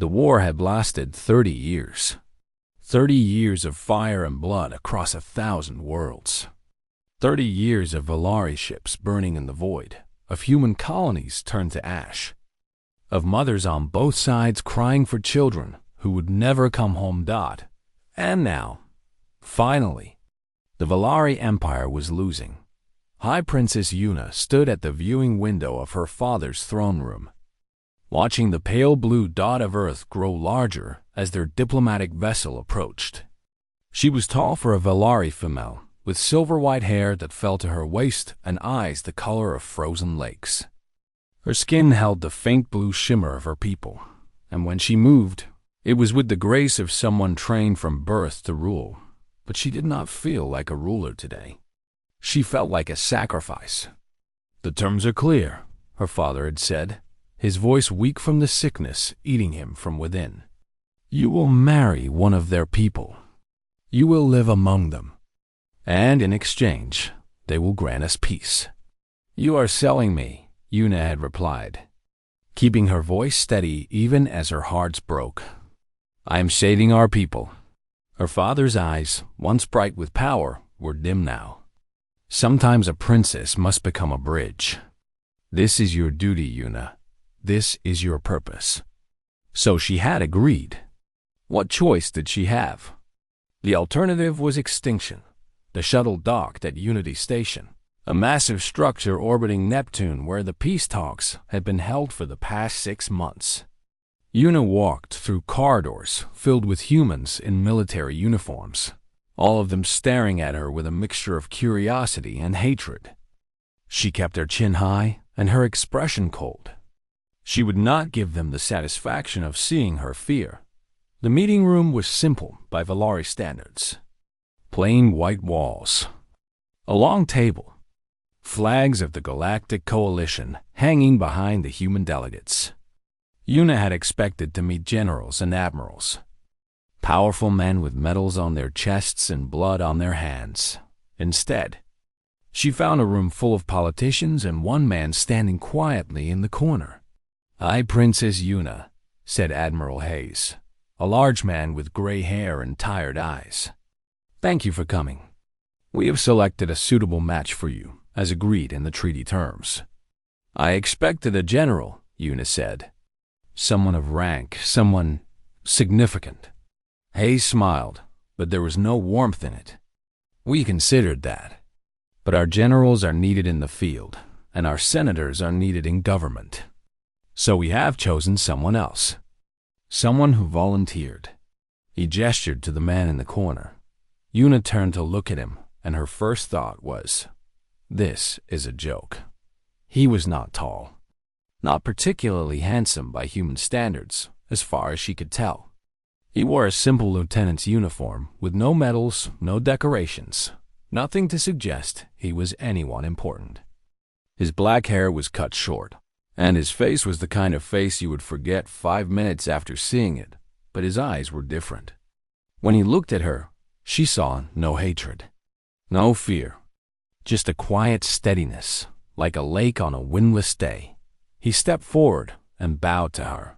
The war had lasted 30 years. 30 years of fire and blood across 1,000 worlds. 30 years of Valari ships burning in the void, of human colonies turned to ash, of mothers on both sides crying for children who would never come home. And now, finally, the Valari Empire was losing. High Princess Yuna stood at the viewing window of her father's throne room, watching the pale blue dot of Earth grow larger as their diplomatic vessel approached. She was tall for a Valari female, with silver-white hair that fell to her waist and eyes the color of frozen lakes. Her skin held the faint blue shimmer of her people, and when she moved, it was with the grace of someone trained from birth to rule. But she did not feel like a ruler today. She felt like a sacrifice. "The terms are clear," her father had said, his voice weak from the sickness eating him from within. "You will marry one of their people. You will live among them. And in exchange, they will grant us peace." "You are selling me," Yuna had replied, keeping her voice steady even as her heart broke. "I am saving our people." Her father's eyes, once bright with power, were dim now. "Sometimes a princess must become a bridge. This is your duty, Yuna. This is your purpose." So she had agreed. What choice did she have? The alternative was extinction. The shuttle docked at Unity Station, a massive structure orbiting Neptune where the peace talks had been held for the past 6 months. Yuna walked through corridors filled with humans in military uniforms, all of them staring at her with a mixture of curiosity and hatred. She kept her chin high and her expression cold. She would not give them the satisfaction of seeing her fear. The meeting room was simple by Valari standards. Plain white walls, a long table, flags of the Galactic Coalition hanging behind the human delegates. Yuna had expected to meet generals and admirals, powerful men with medals on their chests and blood on their hands. Instead, she found a room full of politicians and one man standing quietly in the corner. "I, Princess Yuna," said Admiral Hayes, a large man with gray hair and tired eyes. "Thank you for coming. We have selected a suitable match for you, as agreed in the treaty terms." "I expected a general," Yuna said. "Someone of rank, someone significant." Hayes smiled, but there was no warmth in it. "We considered that. But our generals are needed in the field, and our senators are needed in government. So we have chosen someone else. Someone who volunteered." He gestured to the man in the corner. Yuna turned to look at him, and her first thought was, "This is a joke." He was not tall, not particularly handsome by human standards, as far as she could tell. He wore a simple lieutenant's uniform with no medals, no decorations, nothing to suggest he was anyone important. His black hair was cut short, and his face was the kind of face you would forget 5 minutes after seeing it, but his eyes were different. When he looked at her, she saw no hatred, no fear, just a quiet steadiness, like a lake on a windless day. He stepped forward and bowed to her.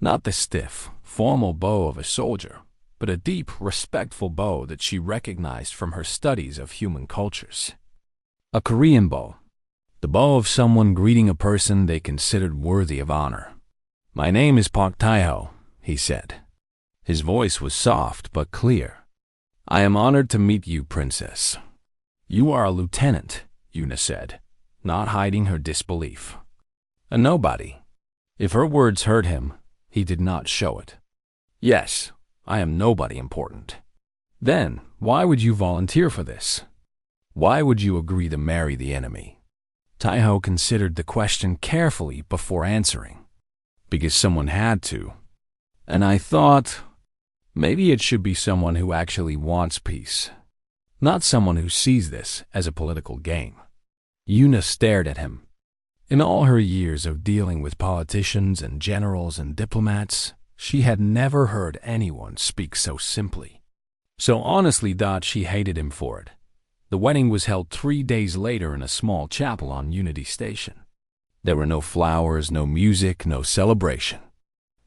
Not the stiff, formal bow of a soldier, but a deep, respectful bow that she recognized from her studies of human cultures. A Korean bow, the bow of someone greeting a person they considered worthy of honor. "My name is Park Taiho," he said. His voice was soft but clear. "I am honored to meet you, Princess." "You are a lieutenant," Yuna said, not hiding her disbelief. "A nobody." If her words hurt him, he did not show it. "Yes, I am nobody important." "Then, why would you volunteer for this? Why would you agree to marry the enemy?" Taiho considered the question carefully before answering. "Because someone had to. And I thought, maybe it should be someone who actually wants peace, not someone who sees this as a political game." Yuna stared at him. In all her years of dealing with politicians and generals and diplomats, she had never heard anyone speak so simply, so honestly that she hated him for it. The wedding was held 3 days later in a small chapel on Unity Station. There were no flowers, no music, no celebration.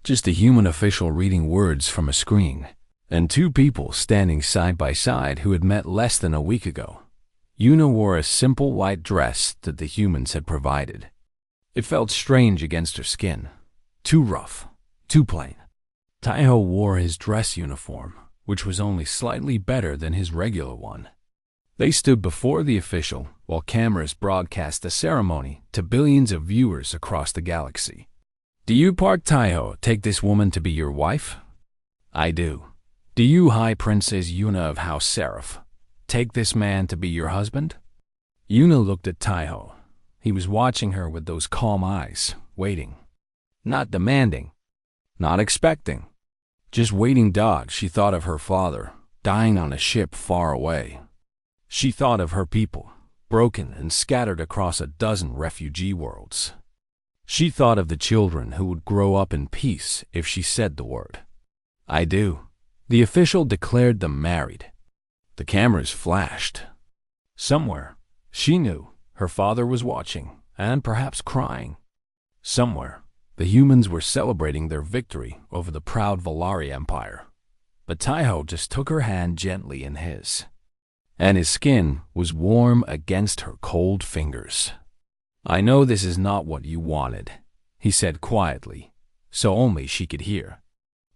Just a human official reading words from a screen, and two people standing side by side who had met less than a week ago. Yuna wore a simple white dress that the humans had provided. It felt strange against her skin. Too rough, too plain. Taiho wore his dress uniform, which was only slightly better than his regular one. They stood before the official while cameras broadcast the ceremony to billions of viewers across the galaxy. Do you, Park Taiho, take this woman to be your wife? I do. Do you, High Princess Yuna of House Seraph, take this man to be your husband? Yuna looked at Taiho. He was watching her with those calm eyes, waiting. Not demanding. Not expecting. Just waiting. She thought of her father, dying on a ship far away. She thought of her people, broken and scattered across a dozen refugee worlds. She thought of the children who would grow up in peace if she said the word. I do. The official declared them married. The cameras flashed. Somewhere, she knew, her father was watching, and perhaps crying. Somewhere, the humans were celebrating their victory over the proud Valari Empire. But Taiho just took her hand gently in his, and his skin was warm against her cold fingers. I know this is not what you wanted, he said quietly, so only she could hear.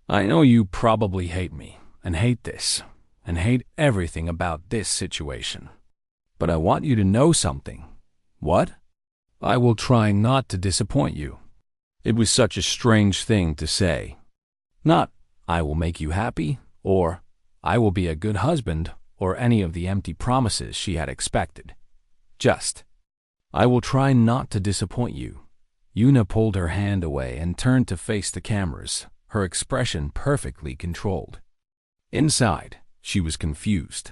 I know you probably hate me, and hate this, and hate everything about this situation. But I want you to know something. What? I will try not to disappoint you. It was such a strange thing to say. Not, I will make you happy, or I will be a good husband, or any of the empty promises she had expected. Just, I will try not to disappoint you. Yuna pulled her hand away and turned to face the cameras, her expression perfectly controlled. Inside, she was confused,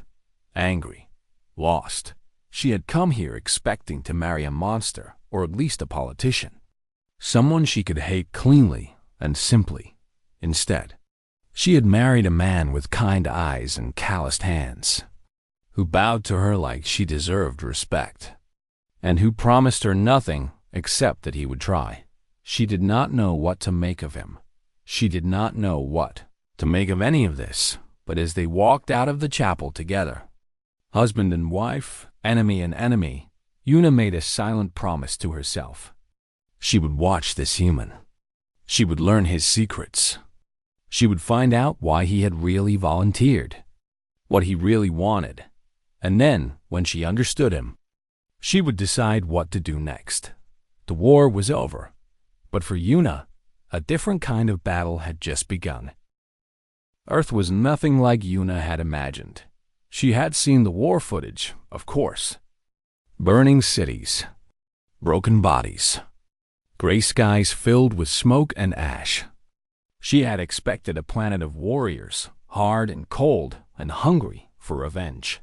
angry, lost. She had come here expecting to marry a monster, or at least a politician. Someone she could hate cleanly and simply. Instead, she had married a man with kind eyes and calloused hands, who bowed to her like she deserved respect, and who promised her nothing except that he would try. She did not know what to make of him. She did not know what to make of any of this, but as they walked out of the chapel together, husband and wife, enemy and enemy, Yuna made a silent promise to herself. She would watch this human. She would learn his secrets. She would find out why he had really volunteered, what he really wanted, and then, when she understood him, she would decide what to do next. The war was over, but for Yuna, a different kind of battle had just begun. Earth was nothing like Yuna had imagined. She had seen the war footage, of course. Burning cities, broken bodies, gray skies filled with smoke and ash. She had expected a planet of warriors, hard and cold and hungry for revenge.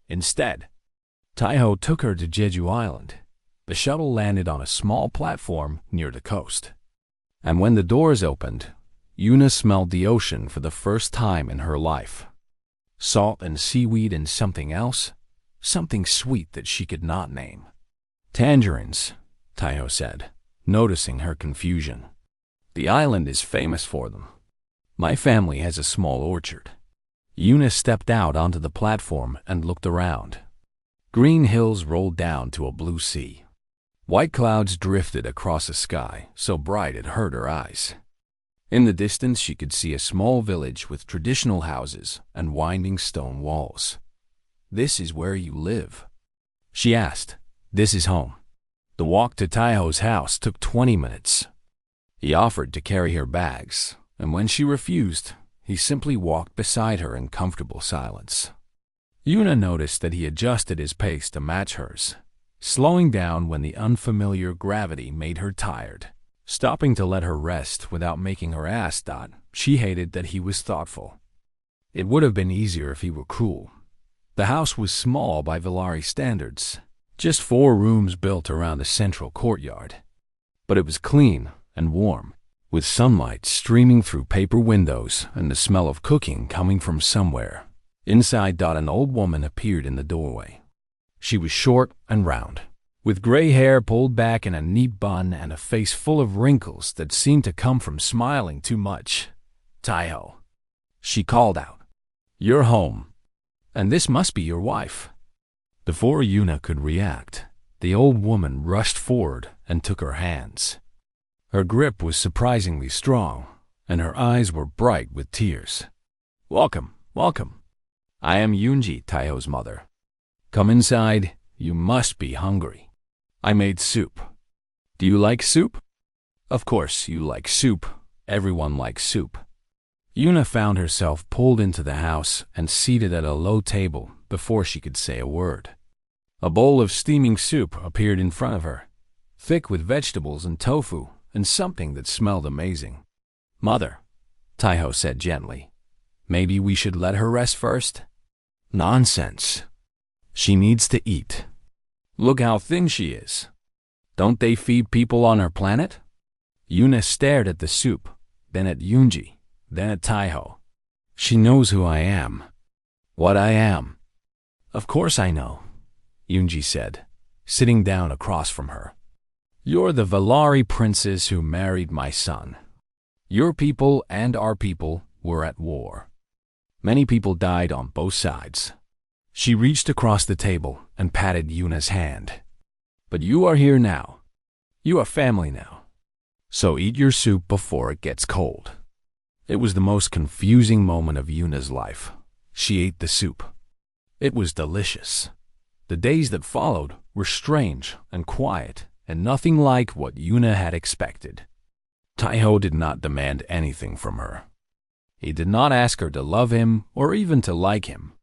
Instead, Taiho took her to Jeju Island. The shuttle landed on a small platform near the coast. And when the doors opened, Yuna smelled the ocean for the first time in her life. Salt and seaweed and something else, something sweet that she could not name. Tangerines, Taiho said, noticing her confusion. The island is famous for them. My family has a small orchard. Yuna stepped out onto the platform and looked around. Green hills rolled down to a blue sea. White clouds drifted across a sky so bright it hurt her eyes. In the distance, she could see a small village with traditional houses and winding stone walls. This is where you live? She asked. This is home. The walk to Taiho's house took 20 minutes. He offered to carry her bags, and when she refused, he simply walked beside her in comfortable silence. Yuna noticed that he adjusted his pace to match hers, slowing down when the unfamiliar gravity made her tired, stopping to let her rest without making her ass dot. She hated that he was thoughtful. It would have been easier if he were cruel. The house was small by Valari standards, just 4 rooms built around a central courtyard. But it was clean and warm, with sunlight streaming through paper windows and the smell of cooking coming from somewhere. Inside, an old woman appeared in the doorway. She was short and round, with gray hair pulled back in a neat bun and a face full of wrinkles that seemed to come from smiling too much. "Taiho," she called out. "You're home, and this must be your wife." Before Yuna could react, the old woman rushed forward and took her hands. Her grip was surprisingly strong, and her eyes were bright with tears. "Welcome, welcome. I am Yunji, Taiho's mother. Come inside, you must be hungry. I made soup. Do you like soup?" "Of course you like soup. Everyone likes soup." Yuna found herself pulled into the house and seated at a low table before she could say a word. A bowl of steaming soup appeared in front of her, thick with vegetables and tofu and something that smelled amazing. "Mother," Taiho said gently, "maybe we should let her rest first?" "Nonsense. She needs to eat. Look how thin she is. Don't they feed people on our planet?" Yuna stared at the soup, then at Yunji, then at Taiho. "She knows who I am. What I am." "Of course I know," Yunji said, sitting down across from her. "You're the Valari princess who married my son. Your people and our people were at war. Many people died on both sides." She reached across the table and patted Yuna's hand. "But you are here now. You are family now. So eat your soup before it gets cold." It was the most confusing moment of Yuna's life. She ate the soup. It was delicious. The days that followed were strange and quiet, and nothing like what Yuna had expected. Taiho did not demand anything from her. He did not ask her to love him or even to like him.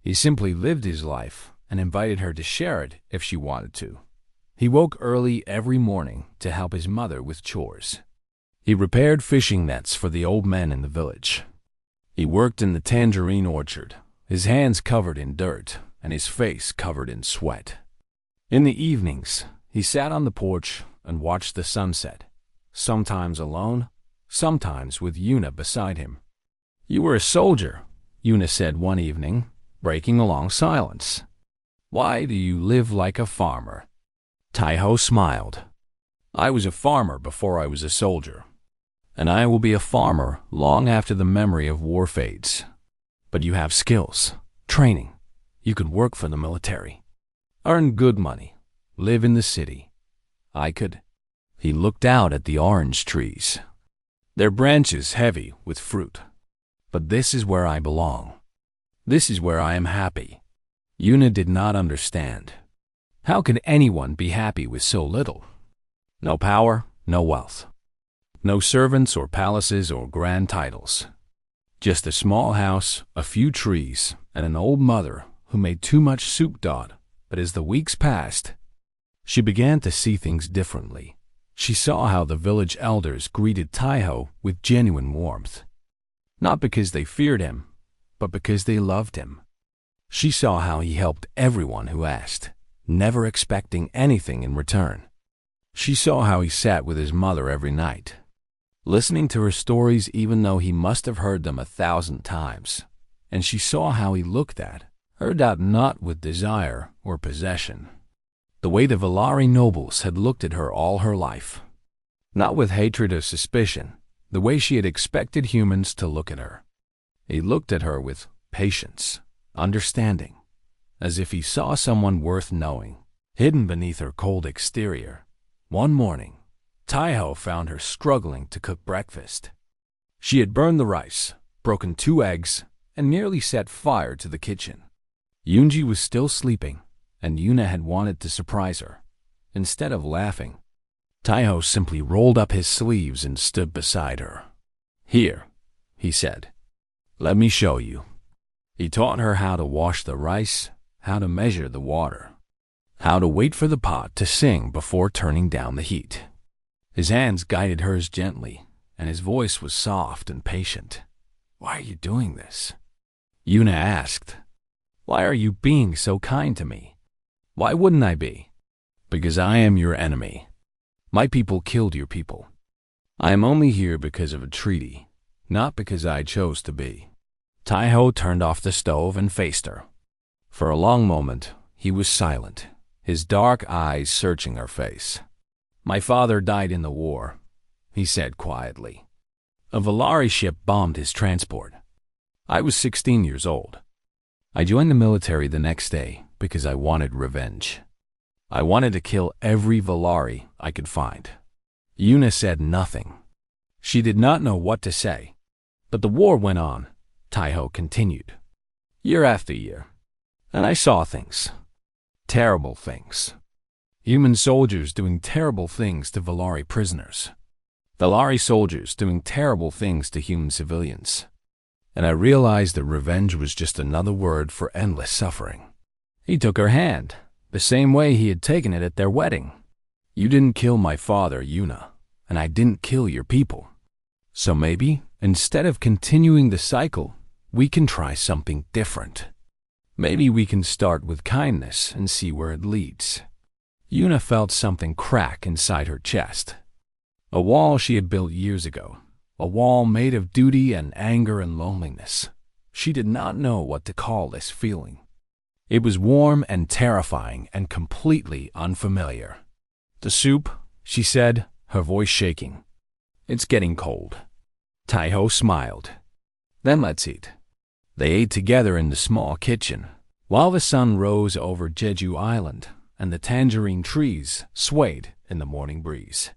He simply lived his life and invited her to share it if she wanted to. He woke early every morning to help his mother with chores. He repaired fishing nets for the old men in the village. He worked in the tangerine orchard, his hands covered in dirt and his face covered in sweat. In the evenings, he sat on the porch and watched the sunset, sometimes alone, sometimes with Yuna beside him. "You were a soldier," Yuna said one evening, breaking a long silence. "Why do you live like a farmer?" Taiho smiled. "I was a farmer before I was a soldier, and I will be a farmer long after the memory of war fades. But you have skills, training. You could work for the military, earn good money, live in the city. I could." He looked out at the orange trees, their branches heavy with fruit. "But this is where I belong. This is where I am happy." Yuna did not understand. How could anyone be happy with so little? No power, no wealth. No servants or palaces or grand titles. Just a small house, a few trees, and an old mother who made too much soup. But as the weeks passed, she began to see things differently. She saw how the village elders greeted Taiho with genuine warmth. Not because they feared him, but because they loved him. She saw how he helped everyone who asked, never expecting anything in return. She saw how he sat with his mother every night, listening to her stories even though he must have heard them 1,000 times. And she saw how he looked at, heard out not with desire or possession. The way the Valari nobles had looked at her all her life. Not with hatred or suspicion, the way she had expected humans to look at her. He looked at her with patience, understanding, as if he saw someone worth knowing, hidden beneath her cold exterior. One morning, Taiho found her struggling to cook breakfast. She had burned the rice, broken 2 eggs, and nearly set fire to the kitchen. Yunji was still sleeping, and Yuna had wanted to surprise her. Instead of laughing, Taiho simply rolled up his sleeves and stood beside her. "Here," he said. "Let me show you." He taught her how to wash the rice, how to measure the water, how to wait for the pot to sing before turning down the heat. His hands guided hers gently, and his voice was soft and patient. "Why are you doing this?" Yuna asked. "Why are you being so kind to me?" "Why wouldn't I be?" "Because I am your enemy. My people killed your people. I am only here because of a treaty, not because I chose to be." Taiho turned off the stove and faced her. For a long moment, he was silent, his dark eyes searching her face. "My father died in the war," he said quietly. "A Valari ship bombed his transport. I was 16 years old. I joined the military the next day because I wanted revenge. I wanted to kill every Valari I could find." Yuna said nothing. She did not know what to say. "But the war went on," Taiho continued, "year after year. And I saw things. Terrible things. Human soldiers doing terrible things to Valari prisoners. Valari soldiers doing terrible things to human civilians. And I realized that revenge was just another word for endless suffering." He took her hand, the same way he had taken it at their wedding. "You didn't kill my father, Yuna, and I didn't kill your people. So maybe, instead of continuing the cycle, we can try something different. Maybe we can start with kindness and see where it leads." Yuna felt something crack inside her chest. A wall she had built years ago. A wall made of duty and anger and loneliness. She did not know what to call this feeling. It was warm and terrifying and completely unfamiliar. "The soup," she said, her voice shaking. "It's getting cold." Taiho smiled. "Then let's eat." They ate together in the small kitchen, while the sun rose over Jeju Island and the tangerine trees swayed in the morning breeze.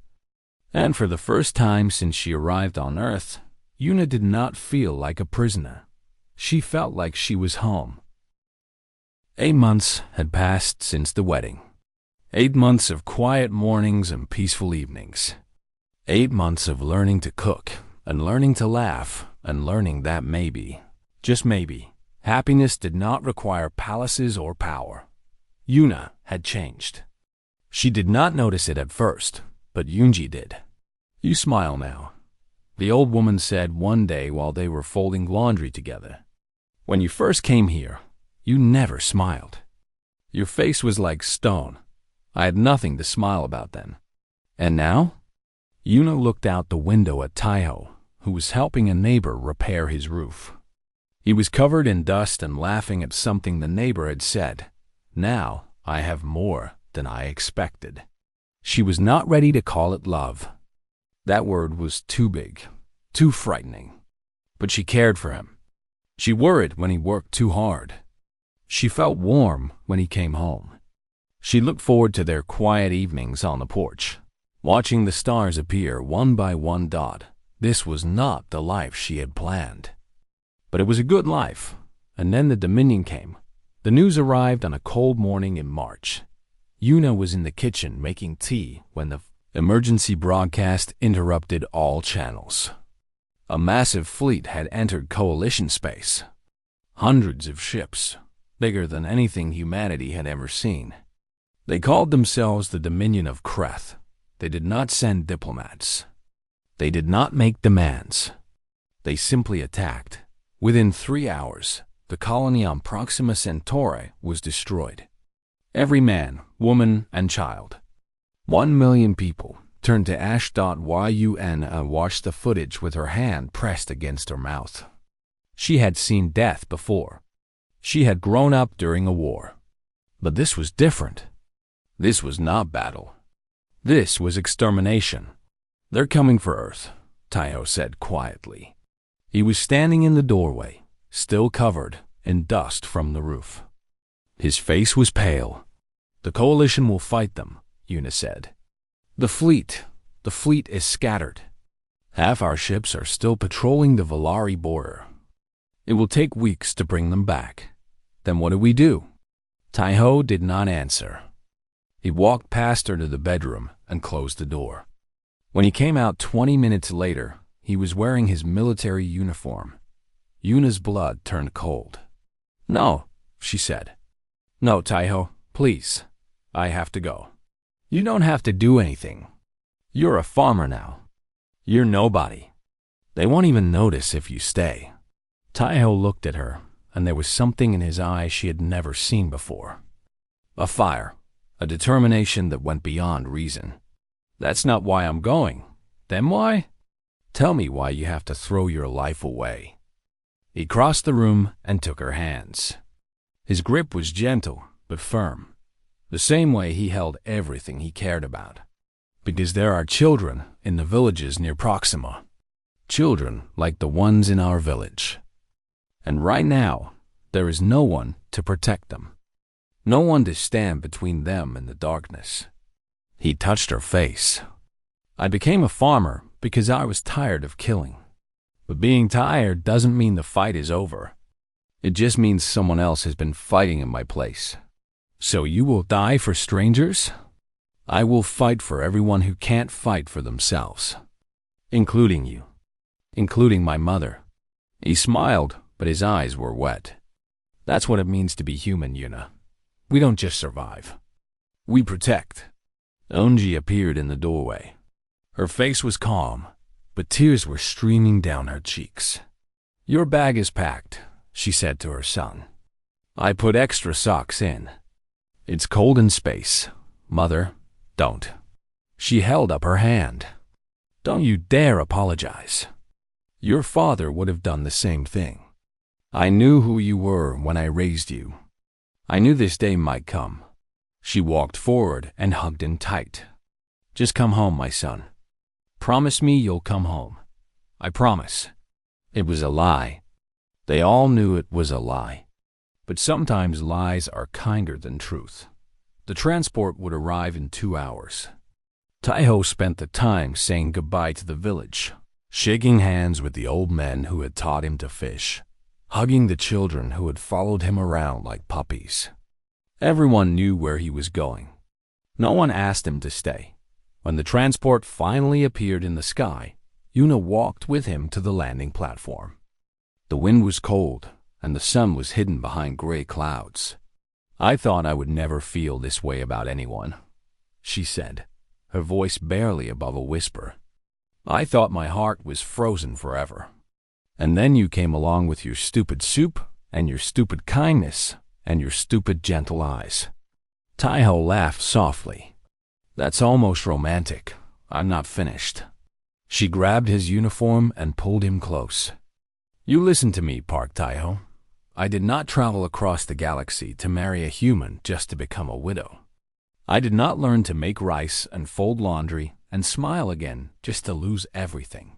And for the first time since she arrived on Earth, Yuna did not feel like a prisoner. She felt like she was home. 8 months had passed since the wedding. 8 months of quiet mornings and peaceful evenings. 8 months of learning to cook and learning to laugh and learning that maybe, just maybe, happiness did not require palaces or power. Yuna had changed. She did not notice it at first, but Yoonji did. "You smile now," the old woman said one day while they were folding laundry together. "When you first came here, you never smiled. Your face was like stone. I had nothing to smile about then. And now?" Yuna looked out the window at Taiho, who was helping a neighbor repair his roof. He was covered in dust and laughing at something the neighbor had said. "Now I have more than I expected." She was not ready to call it love. That word was too big, too frightening. But she cared for him. She worried when he worked too hard. She felt warm when he came home. She looked forward to their quiet evenings on the porch, watching the stars appear one by one dot. This was not the life she had planned. But it was a good life. And then the Dominion came. The news arrived on a cold morning in March. Yuna was in the kitchen making tea when the emergency broadcast interrupted all channels. A massive fleet had entered Coalition space. Hundreds of ships, bigger than anything humanity had ever seen. They called themselves the Dominion of Kreth. They did not send diplomats. They did not make demands. They simply attacked. Within 3 hours, the colony on Proxima Centauri was destroyed. Every man, woman, and child. 1 million people turned to Ash.Yun and watched the footage with her hand pressed against her mouth. She had seen death before. She had grown up during a war. But this was different. This was not battle. This was extermination. "They're coming for Earth," Taiho said quietly. He was standing in the doorway, still covered in dust from the roof. His face was pale. "The Coalition will fight them," Yuna said. The fleet is scattered. Half our ships are still patrolling the Valari border. It will take weeks to bring them back. Then what do we do?" Taiho did not answer. He walked past her to the bedroom and closed the door. When he came out 20 minutes later, he was wearing his military uniform. Yuna's blood turned cold. "No," she said. "No, Taiho, please. I have to go." "You don't have to do anything. You're a farmer now. You're nobody. They won't even notice if you stay." Taiho looked at her, and there was something in his eyes she had never seen before. A fire, a determination that went beyond reason. "That's not why I'm going. Then why? Tell me why you have to throw your life away." He crossed the room and took her hands. His grip was gentle but firm. The same way he held everything he cared about. Because there are children in the villages near Proxima. Children like the ones in our village. And right now, there is no one to protect them. No one to stand between them and the darkness. He touched her face. I became a farmer because I was tired of killing. But being tired doesn't mean the fight is over. It just means someone else has been fighting in my place. So you will die for strangers? I will fight for everyone who can't fight for themselves. Including you. Including my mother. He smiled, but his eyes were wet. That's what it means to be human, Yuna. We don't just survive. We protect. Onji appeared in the doorway. Her face was calm, but tears were streaming down her cheeks. Your bag is packed, she said to her son. I put extra socks in. It's cold in space. Mother, don't. She held up her hand. Don't you dare apologize. Your father would have done the same thing. I knew who you were when I raised you. I knew this day might come. She walked forward and hugged him tight. Just come home, my son. Promise me you'll come home. I promise. It was a lie. They all knew it was a lie. But sometimes lies are kinder than truth. The transport would arrive in 2 hours. Taiho spent the time saying goodbye to the village, shaking hands with the old men who had taught him to fish, hugging the children who had followed him around like puppies. Everyone knew where he was going. No one asked him to stay. When the transport finally appeared in the sky, Yuna walked with him to the landing platform. The wind was cold, and the sun was hidden behind gray clouds. I thought I would never feel this way about anyone, she said, her voice barely above a whisper. I thought my heart was frozen forever. And then you came along with your stupid soup, and your stupid kindness, and your stupid gentle eyes. Taiho laughed softly. That's almost romantic. I'm not finished. She grabbed his uniform and pulled him close. You listen to me, Park Taiho. I did not travel across the galaxy to marry a human just to become a widow. I did not learn to make rice and fold laundry and smile again just to lose everything.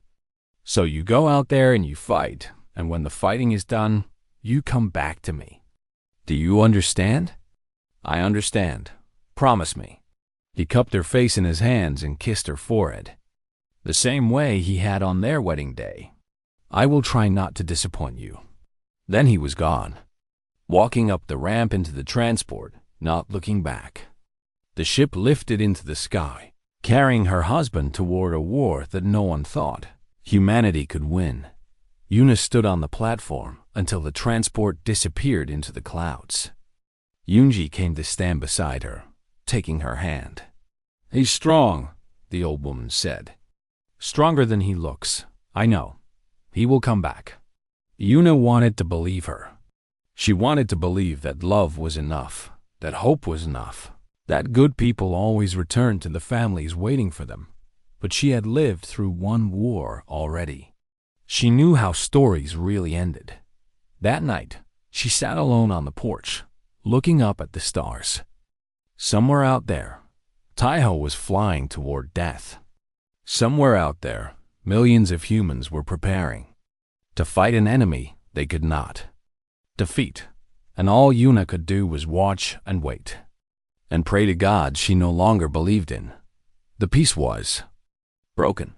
So you go out there and you fight, and when the fighting is done, you come back to me. Do you understand? I understand. Promise me. He cupped her face in his hands and kissed her forehead, the same way he had on their wedding day. I will try not to disappoint you. Then he was gone, walking up the ramp into the transport, not looking back. The ship lifted into the sky, carrying her husband toward a war that no one thought humanity could win. Yuna stood on the platform until the transport disappeared into the clouds. Yunji came to stand beside her, taking her hand. He's strong, the old woman said. Stronger than he looks, I know. He will come back. Yuna wanted to believe her. She wanted to believe that love was enough, that hope was enough, that good people always returned to the families waiting for them. But she had lived through one war already. She knew how stories really ended. That night, she sat alone on the porch, looking up at the stars. Somewhere out there, Taiho was flying toward death. Somewhere out there, millions of humans were preparing to fight an enemy they could not defeat, and all Yuna could do was watch and wait, and pray to God she no longer believed in. The peace was broken.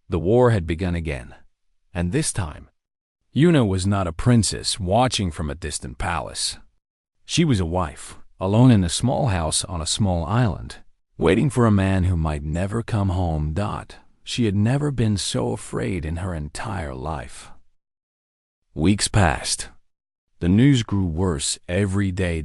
The war had begun again, and this time, Yuna was not a princess watching from a distant palace. She was a wife, alone in a small house on a small island, waiting for a man who might never come home. She had never been so afraid in her entire life. Weeks passed. The news grew worse every day.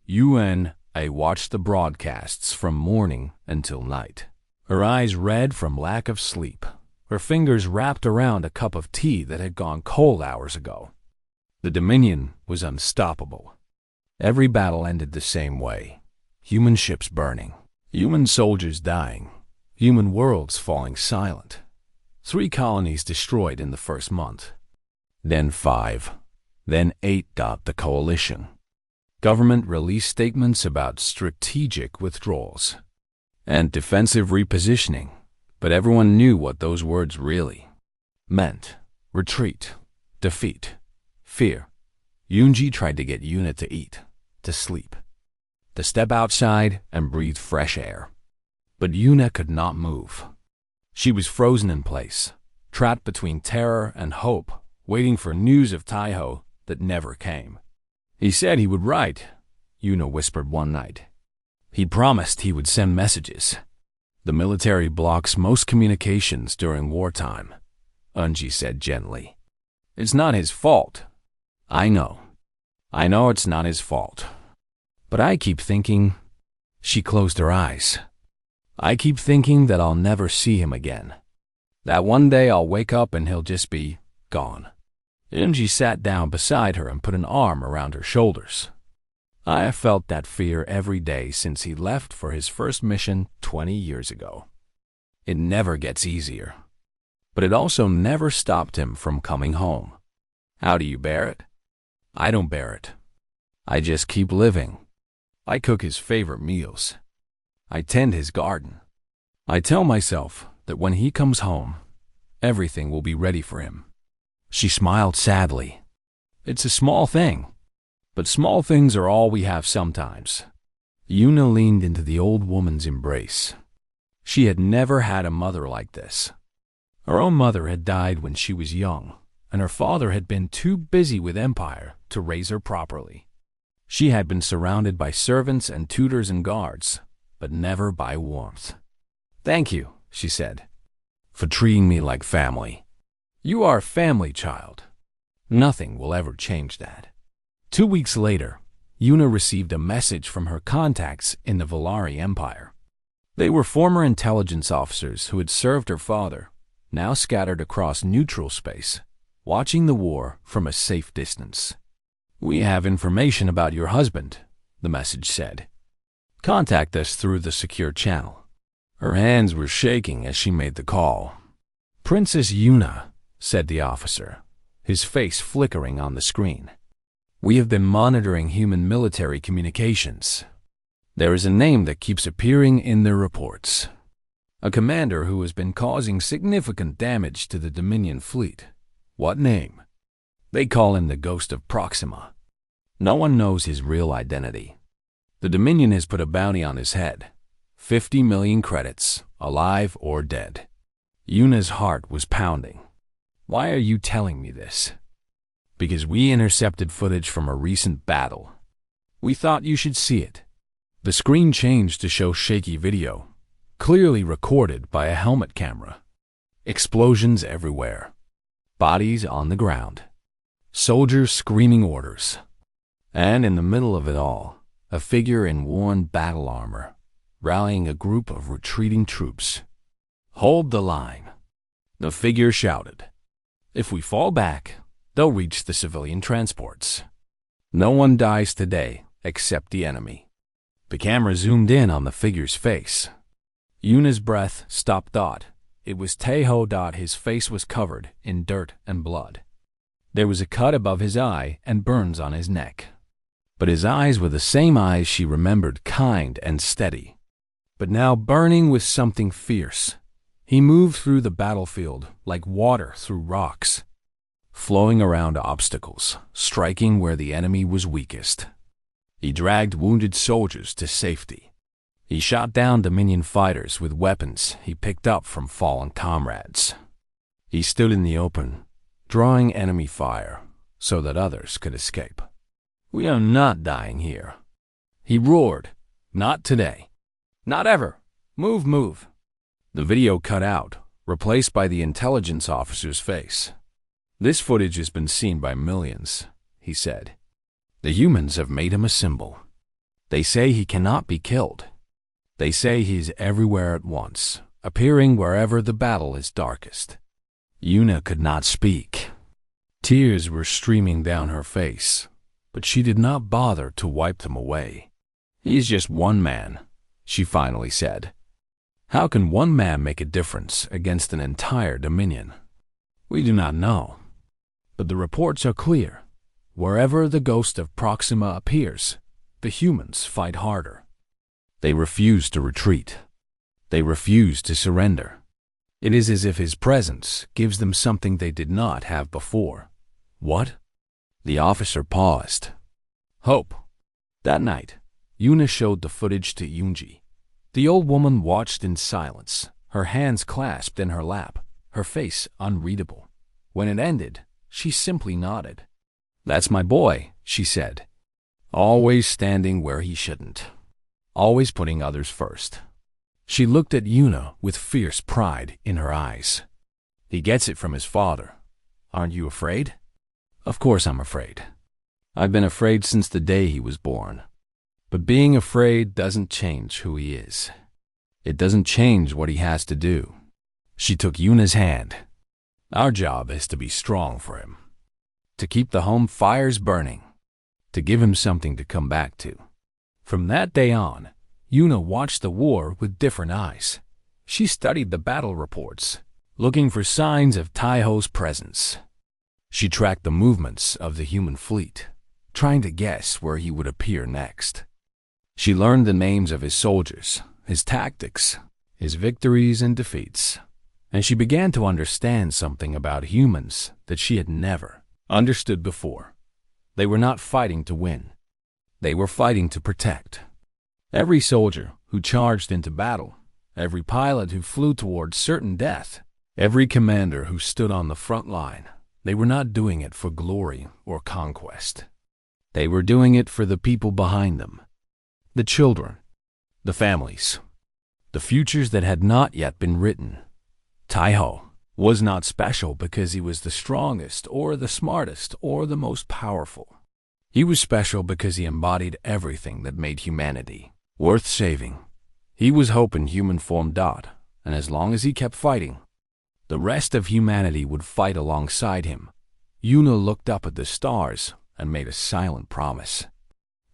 Yuna watched the broadcasts from morning until night. Her eyes red from lack of sleep. Her fingers wrapped around a cup of tea that had gone cold hours ago. The Dominion was unstoppable. Every battle ended the same way. Human ships burning. Human soldiers dying. Human worlds falling silent. 3 colonies destroyed in the first month. Then 5. Then 8. The coalition. Government released statements about strategic withdrawals and defensive repositioning, but everyone knew what those words really meant. Retreat, defeat, fear. Yoonji tried to get Yuna to eat, to sleep, to step outside and breathe fresh air. But Yuna could not move. She was frozen in place, trapped between terror and hope, waiting for news of Taiho that never came. He said he would write, Yuna whispered one night. He promised he would send messages. The military blocks most communications during wartime, Eunji said gently. It's not his fault. I know it's not his fault. But I keep thinking, she closed her eyes. I keep thinking that I'll never see him again. That one day I'll wake up and he'll just be gone. Eunji sat down beside her and put an arm around her shoulders. I have felt that fear every day since he left for his first mission 20 years ago. It never gets easier. But it also never stopped him from coming home. How do you bear it? I don't bear it. I just keep living. I cook his favorite meals. I tend his garden. I tell myself that when he comes home, everything will be ready for him. She smiled sadly. It's a small thing, but small things are all we have sometimes. Yuna leaned into the old woman's embrace. She had never had a mother like this. Her own mother had died when she was young, and her father had been too busy with empire to raise her properly. She had been surrounded by servants and tutors and guards, but never by warmth. Thank you, she said, for treating me like family. You are a family child. Nothing will ever change that. 2 weeks later, Yuna received a message from her contacts in the Valari Empire. They were former intelligence officers who had served her father, now scattered across neutral space, watching the war from a safe distance. We have information about your husband, the message said. Contact us through the secure channel. Her hands were shaking as she made the call. Princess Yuna, said the officer, his face flickering on the screen. We have been monitoring human military communications. There is a name that keeps appearing in their reports. A commander who has been causing significant damage to the Dominion fleet. What name? They call him the Ghost of Proxima. No one knows his real identity. The Dominion has put a bounty on his head. 50 million credits, alive or dead. Yuna's heart was pounding. Why are you telling me this? Because we intercepted footage from a recent battle. We thought you should see it. The screen changed to show shaky video, clearly recorded by a helmet camera. Explosions everywhere. Bodies on the ground. Soldiers screaming orders. And in the middle of it all, a figure in worn battle armor, rallying a group of retreating troops. Hold the line, the figure shouted. If we fall back, they'll reach the civilian transports. No one dies today except the enemy. The camera zoomed in on the figure's face. Yuna's breath stopped thought. It was Taeho. His face was covered in dirt and blood. There was a cut above his eye and burns on his neck. But his eyes were the same eyes she remembered, kind and steady, but now burning with something fierce. He moved through the battlefield like water through rocks, flowing around obstacles, striking where the enemy was weakest. He dragged wounded soldiers to safety. He shot down Dominion fighters with weapons he picked up from fallen comrades. He stood in the open, drawing enemy fire so that others could escape. We are not dying here. He roared, not today. Not ever. Move, move. The video cut out, replaced by the intelligence officer's face. This footage has been seen by millions, he said. The humans have made him a symbol. They say he cannot be killed. They say he's everywhere at once, appearing wherever the battle is darkest. Yuna could not speak. Tears were streaming down her face, but she did not bother to wipe them away. He's just one man, she finally said. How can one man make a difference against an entire Dominion? We do not know. But the reports are clear. Wherever the Ghost of Proxima appears, the humans fight harder. They refuse to retreat. They refuse to surrender. It is as if his presence gives them something they did not have before. What? The officer paused. Hope. That night, Yuna showed the footage to Yunji. The old woman watched in silence, her hands clasped in her lap, her face unreadable. When it ended, she simply nodded. That's my boy, she said. Always standing where he shouldn't. Always putting others first. She looked at Yuna with fierce pride in her eyes. He gets it from his father. Aren't you afraid? Of course I'm afraid. I've been afraid since the day he was born. But being afraid doesn't change who he is. It doesn't change what he has to do. She took Yuna's hand. Our job is to be strong for him. To keep the home fires burning. To give him something to come back to. From that day on, Yuna watched the war with different eyes. She studied the battle reports, looking for signs of Taiho's presence. She tracked the movements of the human fleet, trying to guess where he would appear next. She learned the names of his soldiers, his tactics, his victories and defeats, and she began to understand something about humans that she had never understood before. They were not fighting to win. They were fighting to protect. Every soldier who charged into battle, every pilot who flew towards certain death, every commander who stood on the front line, they were not doing it for glory or conquest. They were doing it for the people behind them. The children, the families, the futures that had not yet been written. Taiho was not special because he was the strongest or the smartest or the most powerful. He was special because he embodied everything that made humanity worth saving. He was hope in human form. And as long as he kept fighting, the rest of humanity would fight alongside him. Yuna looked up at the stars and made a silent promise.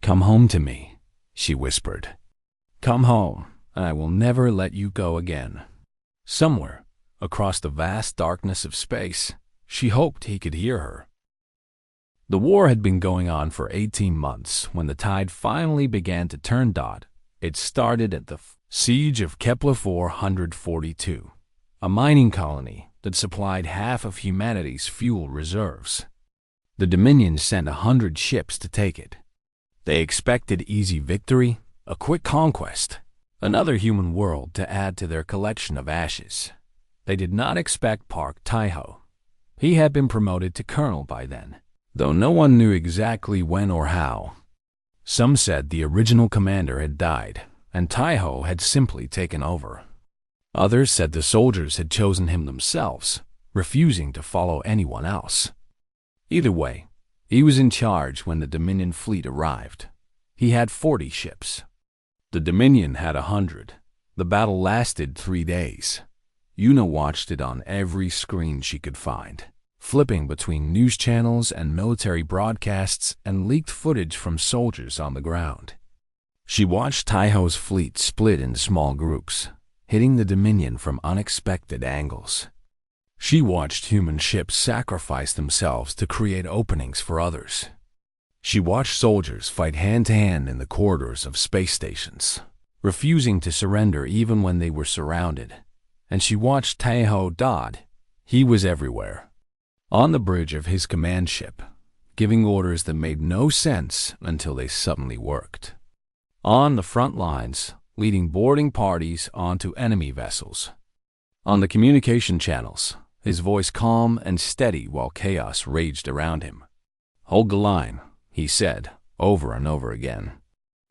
Come home to me, she whispered. Come home, and I will never let you go again. Somewhere, across the vast darkness of space, she hoped he could hear her. The war had been going on for 18 months when the tide finally began to turn. It started at the siege of Kepler 442, a mining colony that supplied half of humanity's fuel reserves. The Dominion sent 100 ships to take it. They expected easy victory, a quick conquest, another human world to add to their collection of ashes. They did not expect Park Taiho. He had been promoted to colonel by then, though no one knew exactly when or how. Some said the original commander had died, and Taiho had simply taken over. Others said the soldiers had chosen him themselves, refusing to follow anyone else. Either way, he was in charge when the Dominion fleet arrived. He had 40 ships. The Dominion had 100. The battle lasted 3 days. Yuna watched it on every screen she could find, flipping between news channels and military broadcasts and leaked footage from soldiers on the ground. She watched Taiho's fleet split into small groups, hitting the Dominion from unexpected angles. She watched human ships sacrifice themselves to create openings for others. She watched soldiers fight hand-to-hand in the corridors of space stations, refusing to surrender even when they were surrounded. And she watched Taiho. He was everywhere. On the bridge of his command ship, giving orders that made no sense until they suddenly worked. On the front lines, leading boarding parties onto enemy vessels. On the communication channels, his voice calm and steady while chaos raged around him. Hold the line, he said, over and over again.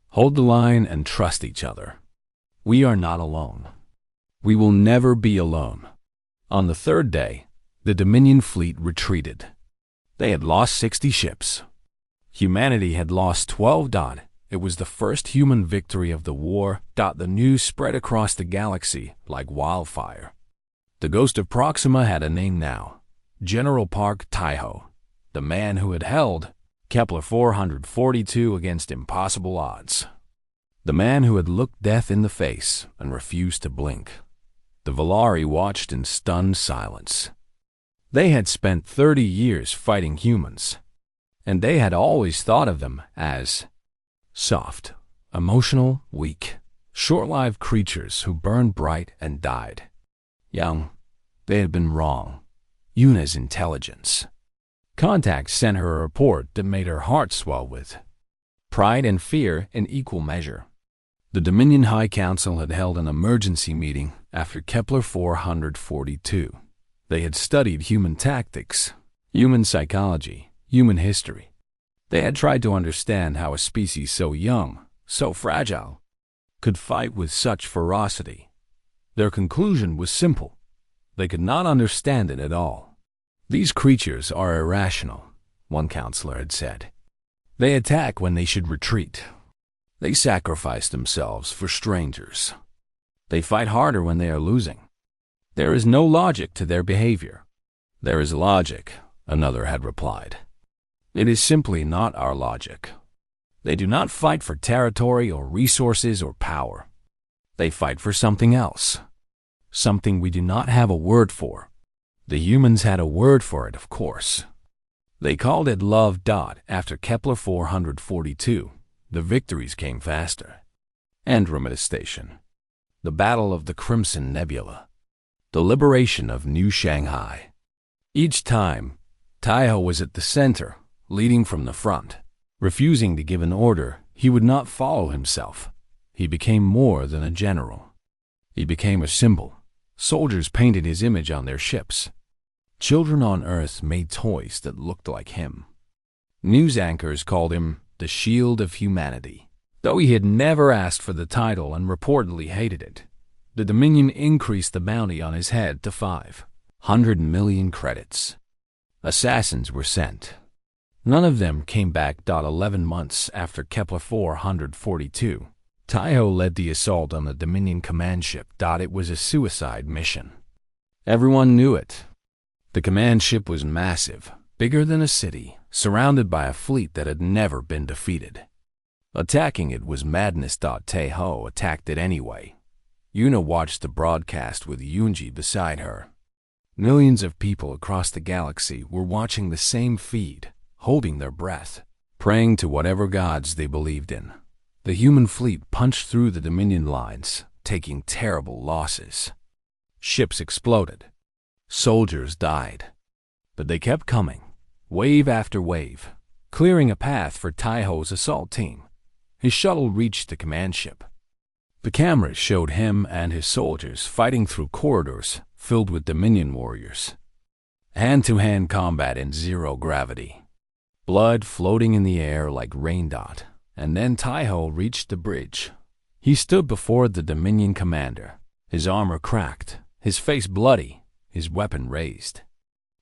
Hold the line and trust each other. We are not alone. We will never be alone. On the third day, the Dominion fleet retreated. They had lost 60 ships. Humanity had lost 12. It was the first human victory of the war. The news spread across the galaxy like wildfire. The ghost of Proxima had a name now. General Park Taiho, the man who had held Kepler 442 against impossible odds. The man who had looked death in the face and refused to blink. The Valari watched in stunned silence. They had spent 30 years fighting humans, and they had always thought of them as Soft, emotional, weak, short-lived creatures who burned bright and died. Young, they had been wrong. Yuna's intelligence. Contact sent her a report that made her heart swell with pride and fear in equal measure. The Dominion High Council had held an emergency meeting after Kepler 442. They had studied human tactics, human psychology, human history. They had tried to understand how a species so young, so fragile, could fight with such ferocity. Their conclusion was simple. They could not understand it at all. These creatures are irrational, one counselor had said. They attack when they should retreat. They sacrifice themselves for strangers. They fight harder when they are losing. There is no logic to their behavior. There is logic, another had replied. It is simply not our logic. They do not fight for territory or resources or power. They fight for something else. Something we do not have a word for. The humans had a word for it, of course. They called it love. After Kepler 442, the victories came faster. Andromeda Station. The Battle of the Crimson Nebula. The liberation of New Shanghai. Each time, Taiho was at the center, leading from the front. Refusing to give an order, he would not follow himself. He became more than a general. He became a symbol. Soldiers painted his image on their ships. Children on Earth made toys that looked like him. News anchors called him the Shield of Humanity. Though he had never asked for the title and reportedly hated it, the Dominion increased the bounty on his head to 500 million credits. Assassins were sent. None of them came back. 11 months after Kepler 442, Taiho led the assault on the Dominion command ship. It was a suicide mission. Everyone knew it. The command ship was massive, bigger than a city, surrounded by a fleet that had never been defeated. Attacking it was madness. Taiho attacked it anyway. Yuna watched the broadcast with Yunji beside her. Millions of people across the galaxy were watching the same feed, holding their breath, praying to whatever gods they believed in. The human fleet punched through the Dominion lines, taking terrible losses. Ships exploded. Soldiers died. But they kept coming, wave after wave, clearing a path for Taiho's assault team. His shuttle reached the command ship. The cameras showed him and his soldiers fighting through corridors filled with Dominion warriors. Hand-to-hand combat in zero gravity. Blood floating in the air like rain. And then Taiho reached the bridge. He stood before the Dominion commander, his armor cracked, his face bloody, his weapon raised.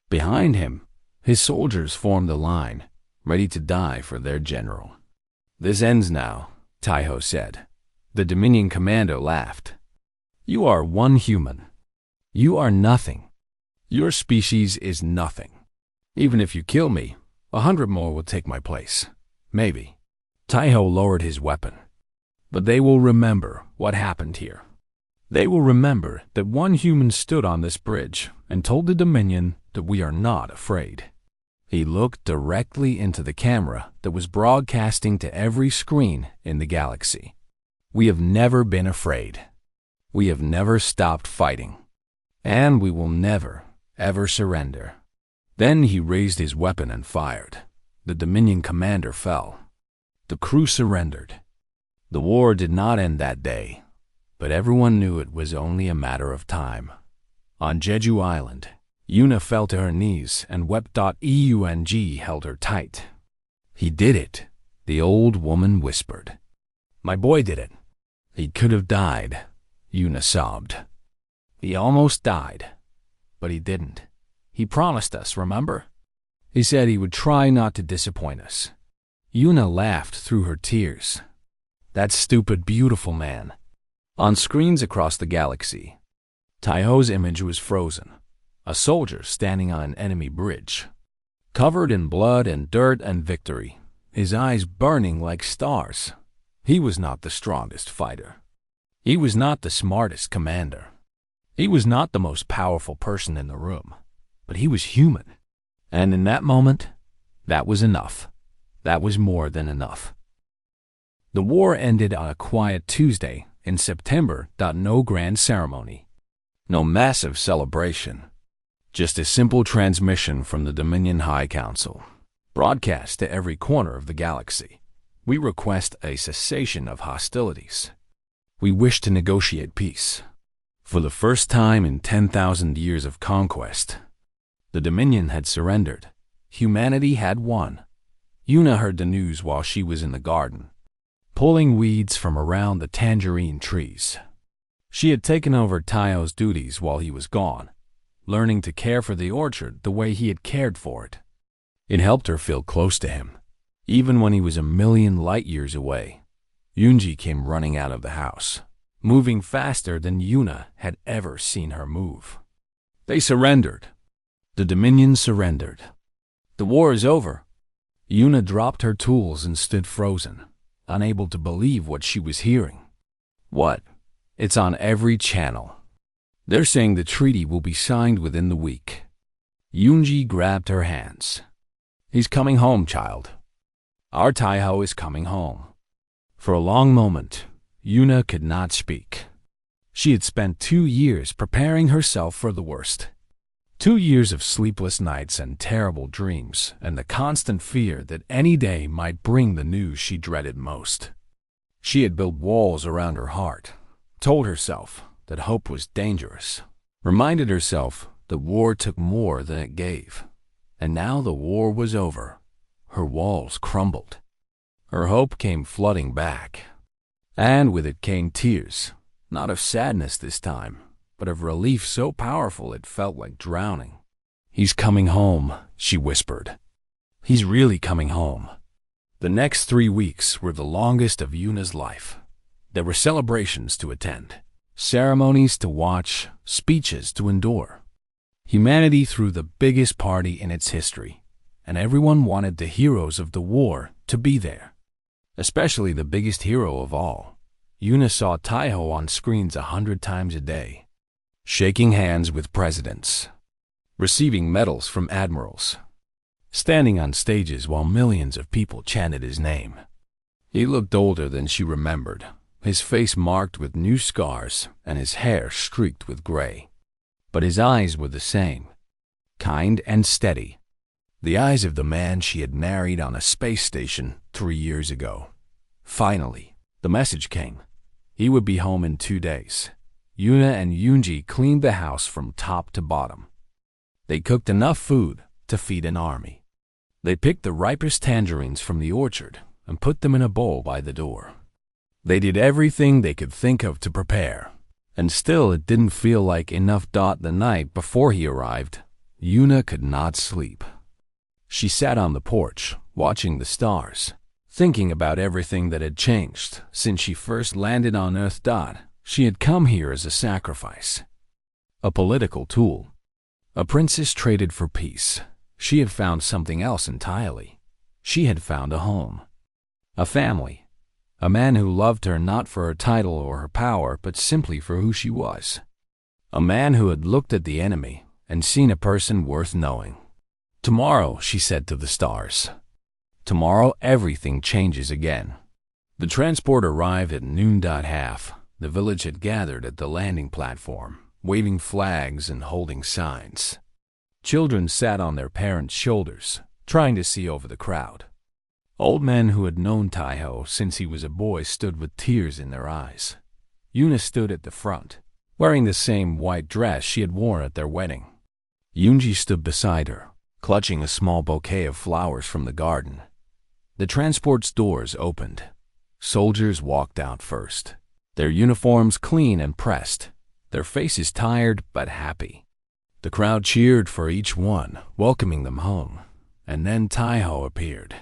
Behind him, his soldiers formed a line, ready to die for their general. "This ends now," Taiho said. The Dominion commander laughed. "You are one human. You are nothing. Your species is nothing. Even if you kill me, 100 more will take my place. Maybe." Taiho lowered his weapon. "But they will remember what happened here. They will remember that one human stood on this bridge and told the Dominion that we are not afraid." He looked directly into the camera that was broadcasting to every screen in the galaxy. "We have never been afraid. We have never stopped fighting. And we will never, ever surrender." Then he raised his weapon and fired. The Dominion commander fell. The crew surrendered. The war did not end that day, but everyone knew it was only a matter of time. On Jeju Island, Yuna fell to her knees and wept. Eung held her tight. "He did it," the old woman whispered. "My boy did it. He could have died," Yuna sobbed. "He almost died, but he didn't. He promised us, remember? He said he would try not to disappoint us." Yuna laughed through her tears. "That stupid, beautiful man." On screens across the galaxy, Taiho's image was frozen. A soldier standing on an enemy bridge, covered in blood and dirt and victory, his eyes burning like stars. He was not the strongest fighter. He was not the smartest commander. He was not the most powerful person in the room, but he was human. And in that moment, that was enough. That was more than enough. The war ended on a quiet Tuesday in September. No grand ceremony, no massive celebration, just a simple transmission from the Dominion High Council, broadcast to every corner of the galaxy. We request a cessation of hostilities. We wish to negotiate peace. For the first time in 10,000 years of conquest, the Dominion had surrendered. Humanity had won. Yuna heard the news while she was in the garden, pulling weeds from around the tangerine trees. She had taken over Taiho's duties while he was gone, learning to care for the orchard the way he had cared for it. It helped her feel close to him, even when he was a million light years away. Yunji came running out of the house, moving faster than Yuna had ever seen her move. They surrendered. The Dominion surrendered. The war is over. Yuna dropped her tools and stood frozen, unable to believe what she was hearing. What? It's on every channel. They're saying the treaty will be signed within the week. Yunji grabbed her hands. He's coming home, child. Our Taiho is coming home. For a long moment, Yuna could not speak. She had spent 2 years preparing herself for the worst. 2 years of sleepless nights and terrible dreams, and the constant fear that any day might bring the news she dreaded most. She had built walls around her heart, told herself that hope was dangerous, reminded herself that war took more than it gave. And now the war was over. Her walls crumbled. Her hope came flooding back. And with it came tears, not of sadness this time, but of relief so powerful it felt like drowning. He's coming home, she whispered. He's really coming home. The next 3 weeks were the longest of Yuna's life. There were celebrations to attend, ceremonies to watch, speeches to endure. Humanity threw the biggest party in its history, and everyone wanted the heroes of the war to be there. Especially the biggest hero of all. Yuna saw Taiho on screens 100 times a day, shaking hands with presidents, receiving medals from admirals, standing on stages while millions of people chanted his name. He looked older than she remembered, his face marked with new scars and his hair streaked with gray. But his eyes were the same, kind and steady. The eyes of the man she had married on a space station 3 years ago. Finally, the message came. He would be home in 2 days. Yuna and Yunji cleaned the house from top to bottom. They cooked enough food to feed an army. They picked the ripest tangerines from the orchard and put them in a bowl by the door. They did everything they could think of to prepare, and still it didn't feel like enough. The night before he arrived, Yuna could not sleep. She sat on the porch, watching the stars, thinking about everything that had changed since she first landed on Earth. She had come here as a sacrifice, a political tool, a princess traded for peace. She had found something else entirely. She had found a home, a family, a man who loved her not for her title or her power, but simply for who she was. A man who had looked at the enemy and seen a person worth knowing. Tomorrow, she said to the stars. Tomorrow everything changes again. The transport arrived at noon. Half the village had gathered at the landing platform, waving flags and holding signs. Children sat on their parents' shoulders, trying to see over the crowd. Old men who had known Taiho since he was a boy stood with tears in their eyes. Yuna stood at the front, wearing the same white dress she had worn at their wedding. Yunji stood beside her, clutching a small bouquet of flowers from the garden. The transport's doors opened. Soldiers walked out first, their uniforms clean and pressed, their faces tired but happy. The crowd cheered for each one, welcoming them home. And then Taiho appeared.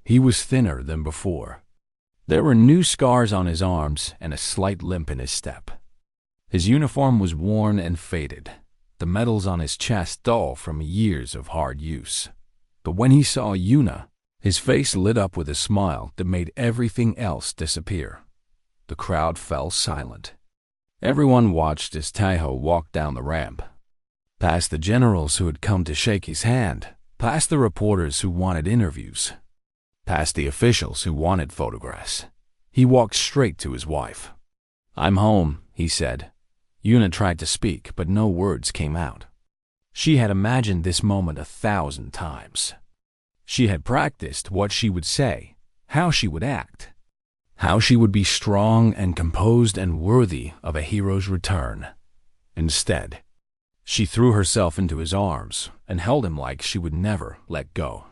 He was thinner than before. There were new scars on his arms and a slight limp in his step. His uniform was worn and faded, the medals on his chest dull from years of hard use. But when he saw Yuna, his face lit up with a smile that made everything else disappear. The crowd fell silent. Everyone watched as Taiho walked down the ramp, past the generals who had come to shake his hand, past the reporters who wanted interviews, past the officials who wanted photographs. He walked straight to his wife. "I'm home," he said. Yuna tried to speak, but no words came out. She had imagined this moment 1,000 times. She had practiced what she would say, how she would act, how she would be strong and composed and worthy of a hero's return. Instead, she threw herself into his arms and held him like she would never let go.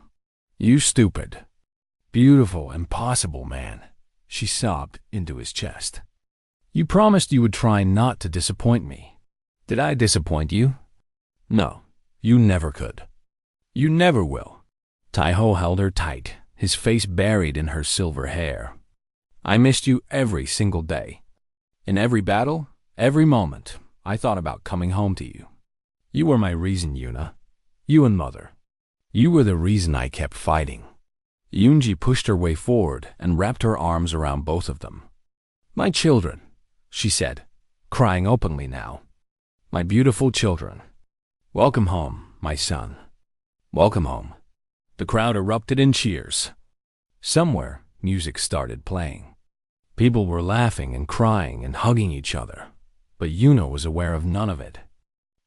"You stupid, beautiful, impossible man," she sobbed into his chest. "You promised you would try not to disappoint me. Did I disappoint you? No, you never could. You never will." Taiho held her tight, his face buried in her silver hair. "I missed you every single day. In every battle, every moment, I thought about coming home to you. You were my reason, Yuna. You and Mother. You were the reason I kept fighting." Yoonji pushed her way forward and wrapped her arms around both of them. "My children," she said, crying openly now. "My beautiful children. Welcome home, my son. Welcome home." The crowd erupted in cheers. Somewhere, music started playing. People were laughing and crying and hugging each other, but Yuna was aware of none of it.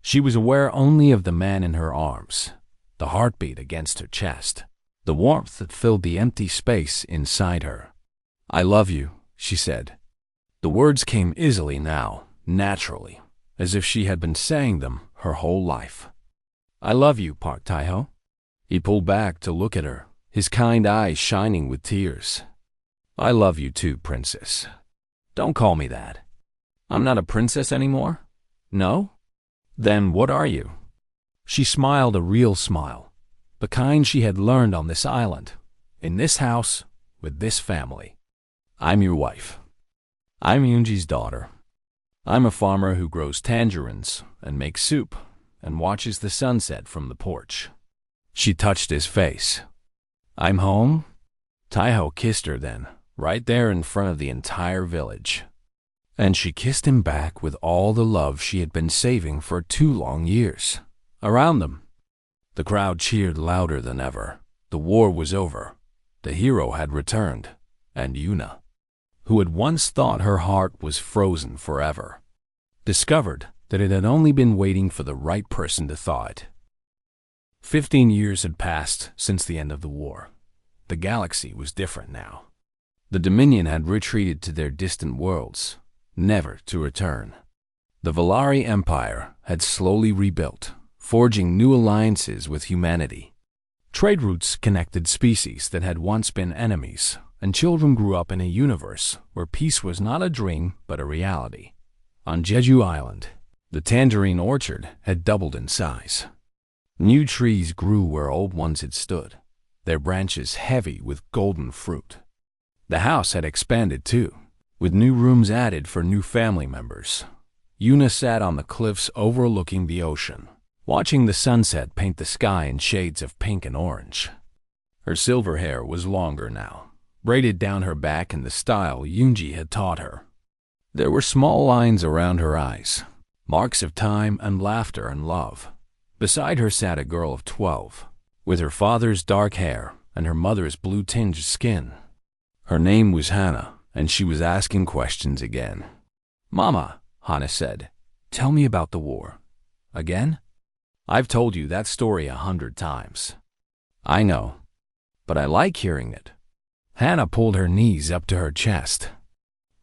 She was aware only of the man in her arms, the heartbeat against her chest, the warmth that filled the empty space inside her. "I love you," she said. The words came easily now, naturally, as if she had been saying them her whole life. "I love you, Park Taiho." He pulled back to look at her, his kind eyes shining with tears. "I love you too, princess. Don't call me that. I'm not a princess anymore? No? Then what are you?" She smiled a real smile, the kind she had learned on this island, in this house, with this family. "I'm your wife. I'm Yoonji's daughter. I'm a farmer who grows tangerines and makes soup and watches the sunset from the porch." She touched his face. "I'm home?" Taiho kissed her then, right there in front of the entire village. And she kissed him back with all the love she had been saving for 2 long years. Around them, the crowd cheered louder than ever. The war was over. The hero had returned. And Yuna, who had once thought her heart was frozen forever, discovered that it had only been waiting for the right person to thaw it. 15 years had passed since the end of the war. The galaxy was different now. The Dominion had retreated to their distant worlds, never to return. The Valari Empire had slowly rebuilt, forging new alliances with humanity. Trade routes connected species that had once been enemies, and children grew up in a universe where peace was not a dream but a reality. On Jeju Island, the tangerine orchard had doubled in size. New trees grew where old ones had stood, their branches heavy with golden fruit. The house had expanded too, with new rooms added for new family members. Yuna sat on the cliffs overlooking the ocean, watching the sunset paint the sky in shades of pink and orange. Her silver hair was longer now, braided down her back in the style Yoonji had taught her. There were small lines around her eyes, marks of time and laughter and love. Beside her sat a girl of 12, with her father's dark hair and her mother's blue-tinged skin. Her name was Hannah, and she was asking questions again. "Mama," Hannah said, "tell me about the war." "Again? I've told you that story 100 times." "I know, but I like hearing it." Hannah pulled her knees up to her chest.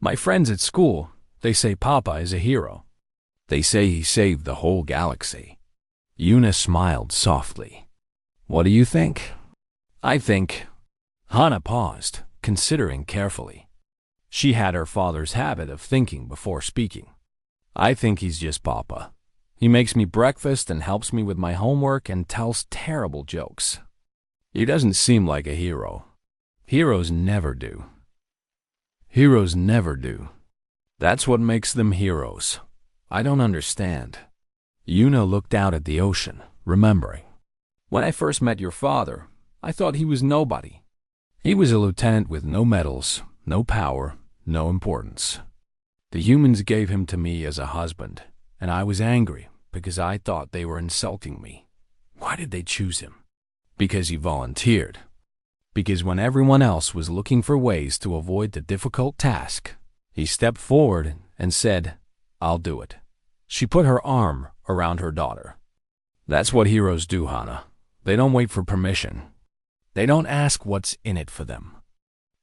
"My friends at school, they say Papa is a hero. They say he saved the whole galaxy." Yuna smiled softly. "What do you think?" "I think—" Hannah paused, considering carefully. She had her father's habit of thinking before speaking. "I think he's just Papa. He makes me breakfast and helps me with my homework and tells terrible jokes. He doesn't seem like a hero. Heroes never do. Heroes never do. That's what makes them heroes. I don't understand." Yuna looked out at the ocean, remembering. "When I first met your father, I thought he was nobody. He was a lieutenant with no medals, no power, no importance. The humans gave him to me as a husband, and I was angry because I thought they were insulting me. Why did they choose him? Because he volunteered. Because when everyone else was looking for ways to avoid the difficult task, he stepped forward and said, "I'll do it." She put her arm around her daughter. That's what heroes do, Hannah. They don't wait for permission. They don't ask what's in it for them.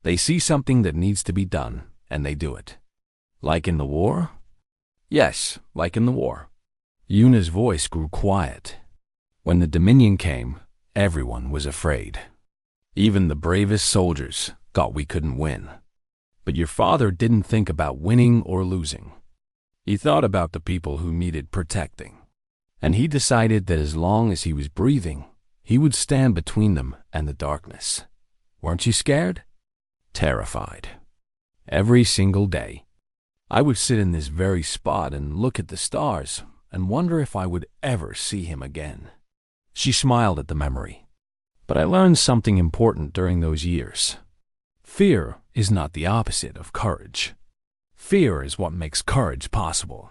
They see something that needs to be done, and they do it. Like in the war? Yes, like in the war. Yuna's voice grew quiet. When the Dominion came, everyone was afraid. Even the bravest soldiers thought we couldn't win. But your father didn't think about winning or losing. He thought about the people who needed protecting. And he decided that as long as he was breathing, he would stand between them and the darkness. Weren't you scared? Terrified. Every single day, I would sit in this very spot and look at the stars and wonder if I would ever see him again. She smiled at the memory. But I learned something important during those years. Fear is not the opposite of courage. Fear is what makes courage possible.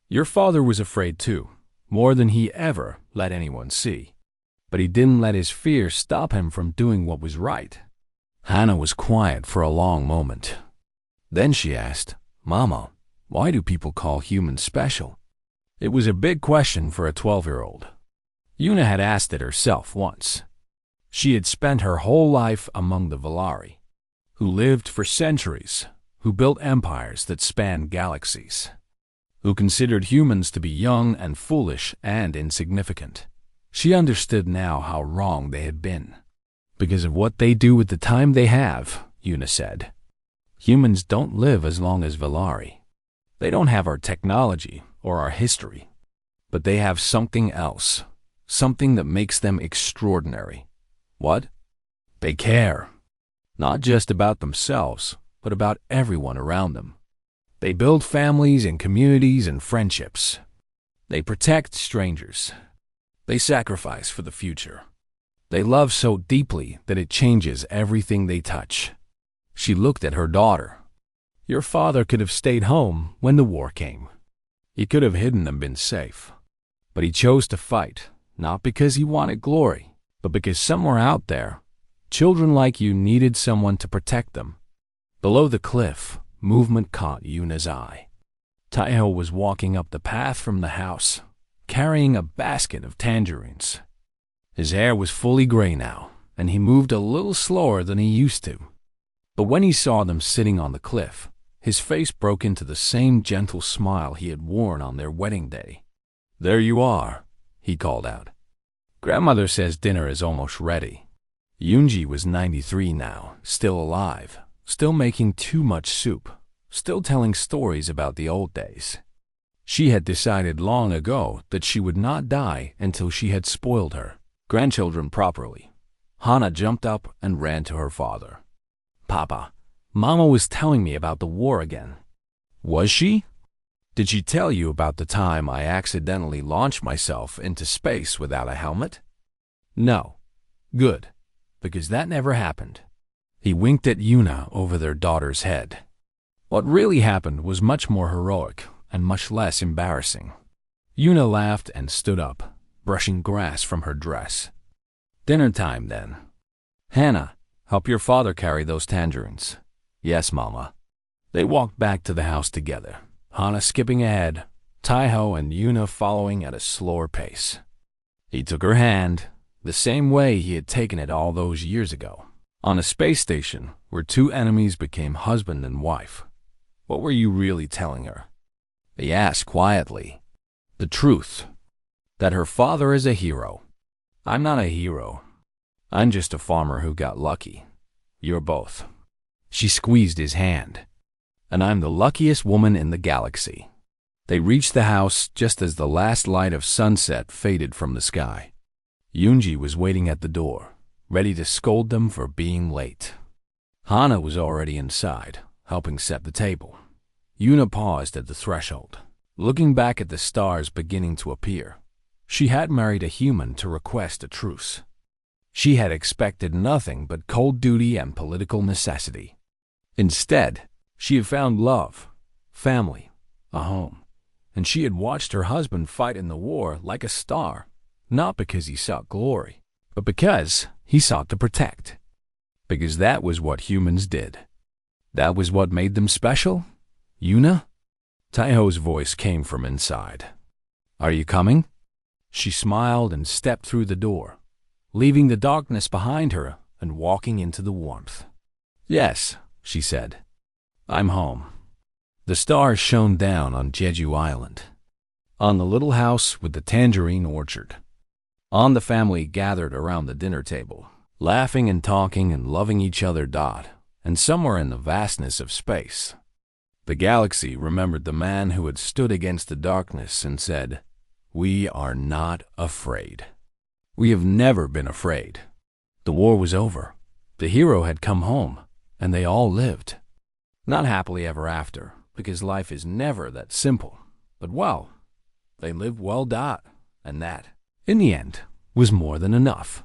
Your father was afraid too, more than he ever let anyone see. But he didn't let his fear stop him from doing what was right. Hannah was quiet for a long moment. Then she asked, "Mama, why do people call humans special?" It was a big question for a 12-year-old. Yuna had asked it herself once. She had spent her whole life among the Valari, who lived for centuries, who built empires that spanned galaxies, who considered humans to be young and foolish and insignificant. She understood now how wrong they had been. Because of what they do with the time they have, Yuna said. Humans don't live as long as Valari. They don't have our technology or our history, but they have something else, something that makes them extraordinary. What? They care. Not just about themselves, but about everyone around them. They build families and communities and friendships. They protect strangers. They sacrifice for the future. They love so deeply that it changes everything they touch. She looked at her daughter. Your father could have stayed home when the war came. He could have hidden and been safe. But he chose to fight, not because he wanted glory, but because somewhere out there, children like you needed someone to protect them. Below the cliff, movement caught Yuna's eye. Taiho was walking up the path from the house, carrying a basket of tangerines. His hair was fully gray now, and he moved a little slower than he used to. But when he saw them sitting on the cliff, his face broke into the same gentle smile he had worn on their wedding day. "There you are," he called out. "Grandmother says dinner is almost ready." Yunji was 93 now, still alive, still making too much soup, still telling stories about the old days. She had decided long ago that she would not die until she had spoiled her grandchildren properly. Hana jumped up and ran to her father. "Papa, Mama was telling me about the war again." "Was she? Did she tell you about the time I accidentally launched myself into space without a helmet?" "No." "Good, because that never happened." He winked at Yuna over their daughter's head. What really happened was much more heroic and much less embarrassing. Yuna laughed and stood up, brushing grass from her dress. "Dinner time, then. Hannah, help your father carry those tangerines." "Yes, Mama." They walked back to the house together, Hana skipping ahead, Taiho and Yuna following at a slower pace. He took her hand, the same way he had taken it all those years ago, on a space station where two enemies became husband and wife. What were you really telling her? He asked quietly. "The truth. That her father is a hero." "I'm not a hero. I'm just a farmer who got lucky. You're both." She squeezed his hand. "And I'm the luckiest woman in the galaxy." They reached the house just as the last light of sunset faded from the sky. Yunji was waiting at the door, ready to scold them for being late. Hana was already inside, helping set the table. Yuna paused at the threshold, looking back at the stars beginning to appear. She had married a human to request a truce. She had expected nothing but cold duty and political necessity. Instead, she had found love, family, a home, and she had watched her husband fight in the war like a star, not because he sought glory, but because he sought to protect. because that was what humans did. That was what made them special? Yuna? Taiho's voice came from inside. Are you coming? She smiled and stepped through the door, leaving the darkness behind her and walking into the warmth. Yes, she said. I'm home. The stars shone down on Jeju Island, on the little house with the tangerine orchard, on the family gathered around the dinner table, laughing and talking and loving each other. And somewhere in the vastness of space, the galaxy remembered the man who had stood against the darkness and said, "We are not afraid. We have never been afraid." The war was over. The hero had come home, and they all lived. Not happily ever after, because life is never that simple. But well, they lived well, and that, in the end, was more than enough.